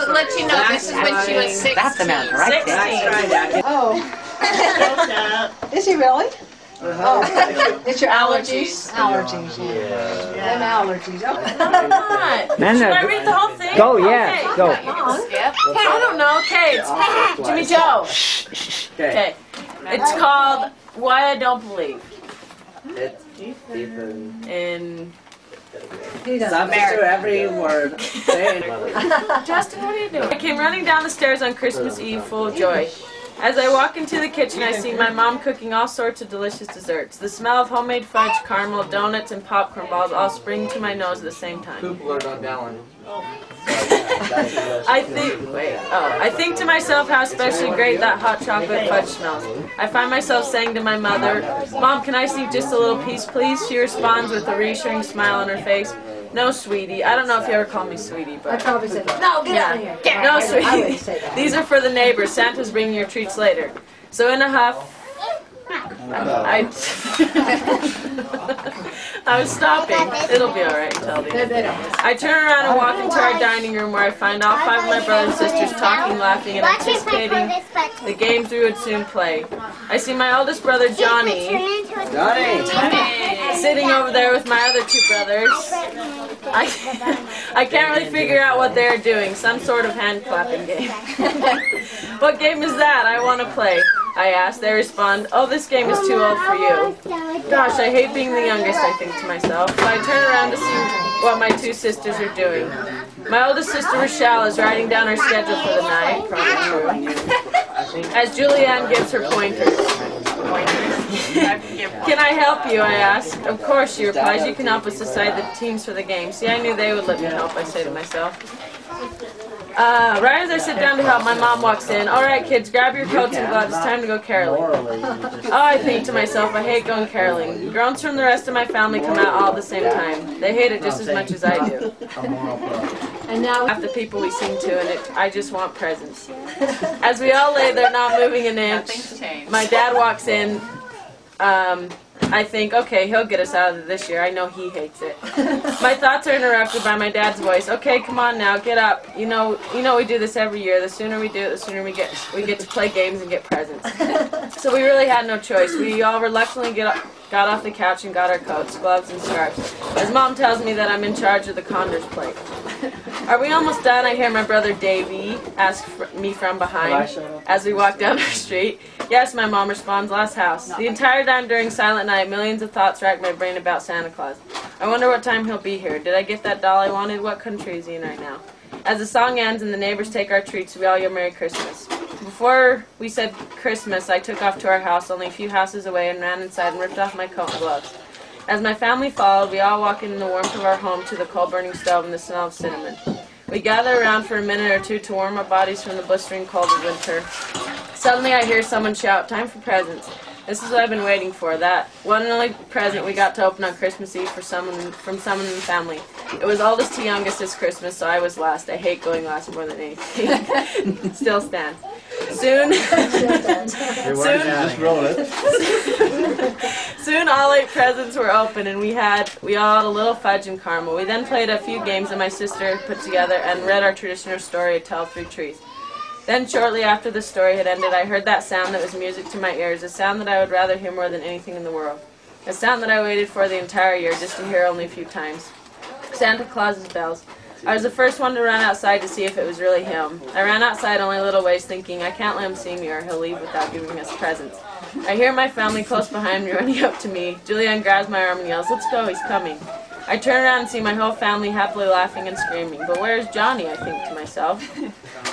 to let you know this is when she was 16. That's the amount, right? 16. Oh. Is he really? Oh, it's your allergies? Allergies, yeah. Them allergies. No, Okay. I'm not. No, Should no. I read the whole thing? Go, yeah, Okay. go. Skip. I don't know. Okay, it's Jimmy Joe. Okay. It's called Why I Don't Believe. It's Ethan. And He doesn't. Substitute every word. Say it. Justin, what are you doing? I came running down the stairs on Christmas Eve full of joy. As I walk into the kitchen, I see my mom cooking all sorts of delicious desserts. The smell of homemade fudge, caramel, donuts, and popcorn balls all spring to my nose at the same time. I think to myself how especially great that hot chocolate fudge smells. I find myself saying to my mother, "Mom, can I see just a little piece, please?" She responds with a reassuring smile on her face. "No, sweetie." I don't know if you ever call me sweetie, but... I probably said, no, get out of here. No, I would sweetie. say that. These are for the neighbors. Santa's bringing your treats later. So in a huff, I was stopping. It'll be alright until the end. They don't. I turn around and walk into our dining room where I find all 5 of my brothers and sisters talking, laughing, and anticipating the games we would soon play. I see my oldest brother, Johnny, sitting over there with my other 2 brothers. I can't really figure out what they're doing. Some sort of hand clapping game. "What game is that? I want to play," I ask. They respond, "Oh, this game is too old for you." Gosh, I hate being the youngest, I think to myself. So I turn around to see what my 2 sisters are doing. My oldest sister, Rochelle, is writing down her schedule for the night, probably true, as Julianne gives her pointers. "Can I help you?" I ask. "Of course," she replies. "You can help us decide the teams for the game." See, I knew they would let me help, I say to myself. Right as I sit down to help, my mom walks in. "All right, kids, grab your coats and gloves. It's time to go caroling." Oh, I think to myself, I hate going caroling. Groans from the rest of my family come out all at the same time. They hate it just as much as I do. And now half the people we sing to, and I just want presents. As we all lay there not moving an inch, Nothing's changed. my dad walks in. I think, okay, he'll get us out of it this year. I know he hates it. My thoughts are interrupted by my dad's voice. "Okay, come on now, get up. You know we do this every year. The sooner we do it, the sooner we get to play games and get presents." So we really had no choice. We all reluctantly got off the couch and got our coats, gloves, and scarves. As Mom tells me that I'm in charge of the Condors plate. "Are we almost done?" I hear my brother Davey ask me from behind as we walk down our street. "Yes," my mom responds, "last house." The entire time during Silent Night, millions of thoughts rack my brain about Santa Claus. I wonder what time he'll be here. Did I get that doll I wanted? What country is he in right now? As the song ends and the neighbors take our treats, we all yell Merry Christmas. Before we said Christmas, I took off to our house only a few houses away and ran inside and ripped off my coat and gloves. As my family followed, we all walk in the warmth of our home to the coal-burning stove and the smell of cinnamon. We gather around for a minute or two to warm our bodies from the blistering cold of winter. Suddenly I hear someone shout, "Time for presents." This is what I've been waiting for, that one and only present we got to open on Christmas Eve from someone in the family. It was oldest to youngest this Christmas, so I was last. I hate going last more than anything. It still stands. Soon all 8 presents were open, and we all had a little fudge and caramel. We then played a few games that my sister put together and read our traditional story, A Tale of Three Trees. Then shortly after the story had ended, I heard that sound that was music to my ears, a sound that I would rather hear more than anything in the world. A sound that I waited for the entire year just to hear only a few times. Santa Claus's bells. I was the first one to run outside to see if it was really him. I ran outside only a little ways thinking, I can't let him see me or he'll leave without giving us presents. I hear my family close behind me running up to me. Julianne grabs my arm and yells, "Let's go, he's coming." I turn around and see my whole family happily laughing and screaming. But where's Johnny, I think to myself.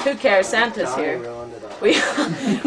Who cares, Santa's here. We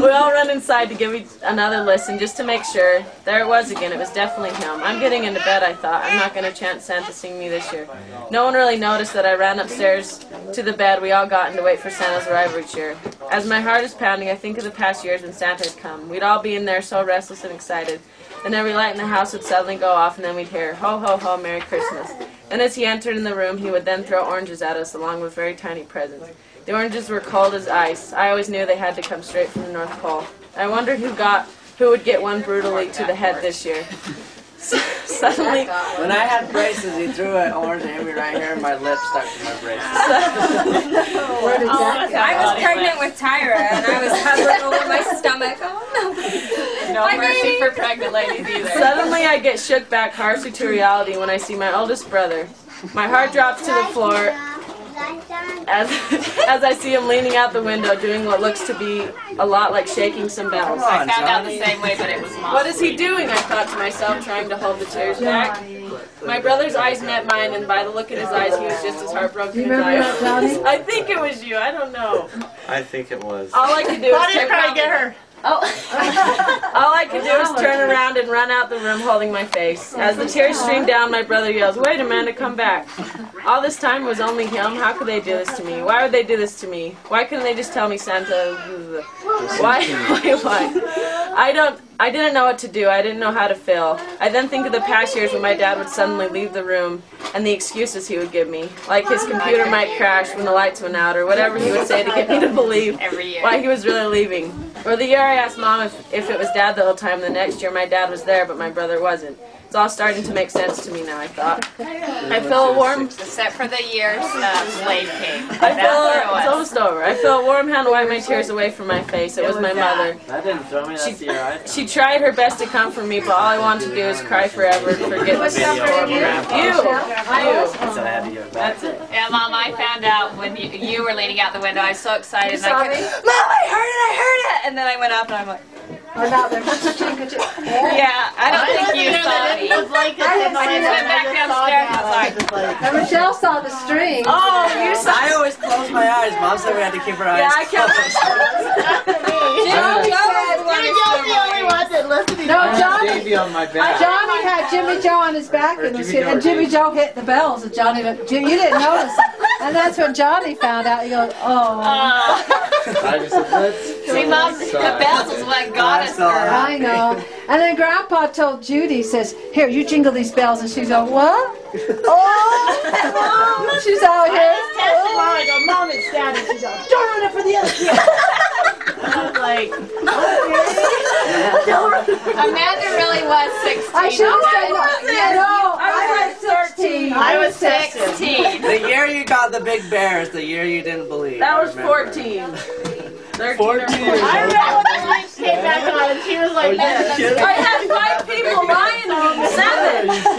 all run inside to give each another listen just to make sure. There it was again, it was definitely him. I'm getting into bed, I thought. I'm not going to chance Santa seeing me this year. No one really noticed that I ran upstairs to the bed we all got in to wait for Santa's arrival each year. As my heart is pounding, I think of the past years when Santa had come. We'd all be in there so restless and excited. Then every light in the house would suddenly go off, and then we'd hear, "Ho, ho, ho, Merry Christmas." And as he entered in the room, he would then throw oranges at us, along with very tiny presents. The oranges were cold as ice. I always knew they had to come straight from the North Pole. I wondered who would get one brutally to the head this year. Suddenly, when I had braces, he threw an orange at me right here, and my lip stuck to my braces. What did that I was pregnant with Tyra, and I was hovering over my stomach. Oh, No mercy for pregnant ladies either. Suddenly I get shook back harshly to reality when I see my oldest brother. My heart drops to the floor as I see him leaning out the window doing what looks to be a lot like shaking some bells. I found out the same way, but it was mom. What is he doing? I thought to myself, trying to hold the tears back. My brother's eyes met mine, and by the look in his eyes, he was just as heartbroken as I was. I think it was you. I don't know. I think it was. All I could do was turn around. get her? All I could do was turn around and run out the room holding my face. As the tears streamed down, my brother yells, "Wait, Amanda, come back." All this time was only him. How could they do this to me? Why would they do this to me? Why couldn't they just tell me Santa? Why? I didn't know what to do. I didn't know how to feel. I then think of the past years when my dad would suddenly leave the room and the excuses he would give me. Like his computer might crash when the lights went out or whatever he would say to get me to believe Every year. why he was really leaving. Or the year I asked Mom if it was Dad the whole time, the next year my dad was there but my brother wasn't. It's all starting to make sense to me now, I thought. I feel a warm... Except for the years Slade came. It's almost over. I feel a warm hand wipe my tears away from my face. It was my mother. That didn't throw me, that's your iPhone. She tried her best to comfort me, but all I wanted to do is cry forever and forget the Video of Grandpa. You. So I had to give it back. That's it. Yeah, Mom, I found out when you were leaning out the window. I was so excited. you saw me? Mom, I heard it! And then I went up and I'm like, Or not, there's Yeah, I don't think you saw me. was like I went back downstairs and was like, And Michelle saw the string. Oh, you saw... I always close my eyes. Mom said we had to keep our eyes Yeah, I kept... No, Johnny. Baby on my back. Johnny had Jimmy Joe on his back and Jimmy Joe hit the bells and Johnny went, you didn't notice. And that's when Johnny found out. He goes, oh. I just said, let's see, Mom, the bells is what got us there. I know. And then Grandpa told Judy, says, here, you jingle these bells. And she's going, what? Oh, Mom. She's out here. I go, Mom, it's Daddy. She's like, don't run it for the other kid. I was like... Amanda really was 16. I should have said, no, I was 13. I was 16. The year you got the big bear is the year you didn't believe. That was remember. 14. 13 or 14. I remember when the lights came back on and she was like, I had 5 people lying to me. 7.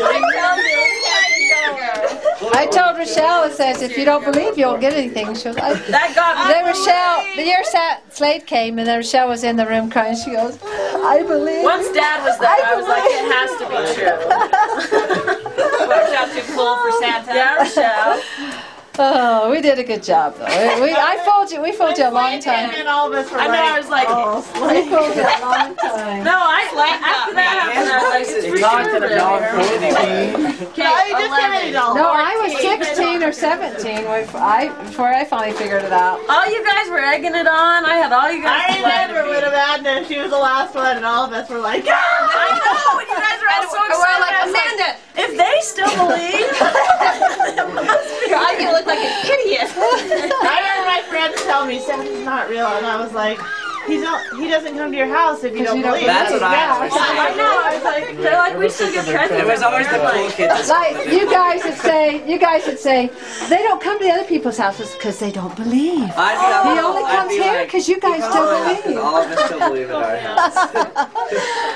I told Rochelle, it says, if you don't believe, you won't get anything. She was like, That got me. then Rochelle, the year Slade came, and then Rochelle was in the room crying. She goes, I believe. Once Dad was there, I was like, it has to be true. Watch out, too cool for Santa. Yeah, Rochelle. Oh, we did a good job, though. We fooled you a long time. and all of us were I know, I was like, We fooled you a long time. no, after that happened, I was like, It talked to the dog food anyway. No, I was 16 or 17 before I finally figured it out. all you guys were egging it on. I had all you guys I remember when Amanda, she was the last one, and all of us were like, I know, and you guys were all so excited. we're like, I was Amanda! if they still believe, it must be. I feel look like an idiot. I remember my friends tell me Santa's not real, and I was like, he doesn't come to your house if you don't believe. That's what I always I said. know, I was like, they're like, we still get presents. It was always the cool kids. Like you guys would say, they don't come to the other people's houses because they don't believe. He only comes here because you guys still believe. All of us still believe in our house.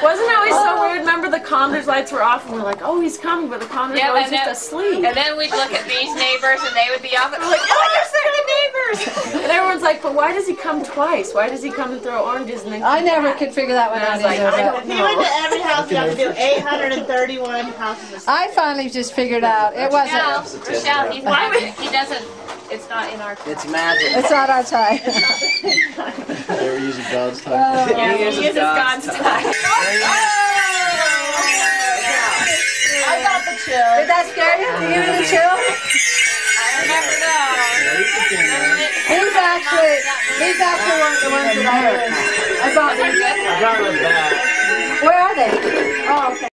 Wasn't it always so weird? Remember the Condors lights were off and we're like, oh, he's coming, but the Condors Yeah, were always and just asleep. And then we'd look at these neighbors and they would be off and we're like, oh, you're Santa neighbors! And everyone's like, but why does he come twice? Why does he come and throw oranges and then I never could figure that one And I out was like, either. I but- don't He went to every house. You have to do 831 houses. I finally just figured out it wasn't. Rochelle, he doesn't, it's not in our It's magic. It's not our time. They were using God's time. Yeah, He he uses uses God's God's time. I got the chill. Did that scare you? Did you give me the chill? I remember those. He's actually one of the ones that I bought these. I brought them back. Where are they? Oh, okay.